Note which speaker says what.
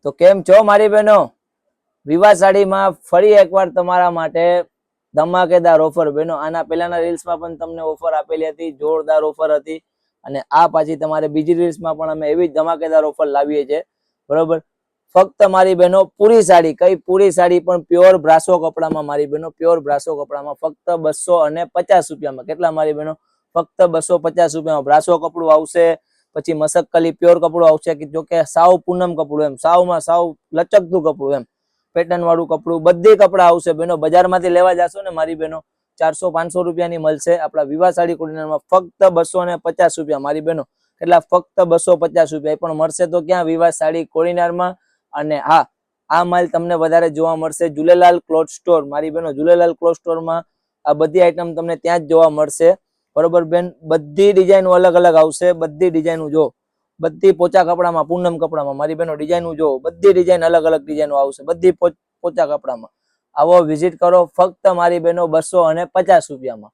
Speaker 1: તો કેમ છો મારી બહેનો? વિવાહ સાડીમાં ફરી એકવાર તમારા માટે ધમાકેદાર ઓફર બહેનો. આના પહેલાના રીલ્સમાં પણ તમને ઓફર આપેલી હતી, જોરદાર ઓફર હતી. અને આ પાછી તમારે બીજી રીલ્સમાં પણ અમે એવી ધમાકેદાર ઓફર લાવીએ છીએ, બરોબર. ફક્ત મારી બહેનો પૂરી સાડી, કઈ પૂરી સાડી પણ પ્યોર બ્રાસો કપડામાં મારી બહેનો, પ્યોર બ્રાસો કપડામાં ફક્ત 250 રૂપિયામાં. કેટલા મારી બહેનો? ફક્ત 250 રૂપિયામાં બ્રાસો કપડું આવશે. પછી મસકલી પ્યોર કપડું આવશે, કે જો કે સાવ પૂનમ કપડું, એમ સાવમાં સાવ લચકતું કપડું, એમ પેટર્ન વાળું કપડું, બધી કપડા આવશે બહેનો. બજારમાંથી લેવા જશો ને મારી બહેનો 400-500 રૂપિયાની મળશે. આપણા વિવાહ સાડી કોર્ડિનેટરમાં ફક્ત 250 રૂપિયા મારી બહેનો. એટલા ફક્ત 250 રૂપિયા. એ પણ મળશે તો ક્યાં? વિવાહ સાડી કોર્ડિનેટરમાં. અને હા, આ માલ તમને વધારે જોવા મળશે ઝૂલેલાલ ક્લોથ સ્ટોર મારી બહેનો. ઝૂલેલાલ ક્લોથ સ્ટોરમાં આ બધી આઈટમ તમને ત્યાં જ જોવા મળશે, બરોબર બેન. બધી ડિઝાઇનો અલગ અલગ આવશે, બધી ડિઝાઇનો જો, બધી પોચા કપડામાં, પૂનમ કપડામાં મારી બહેનો ડિઝાઇનો જો, બધી ડિઝાઇન અલગ અલગ ડિઝાઇનો આવશે, બધી પોચા કપડામાં. આવો વિઝિટ કરો ફક્ત મારી બહેનો 250 રૂપિયામાં.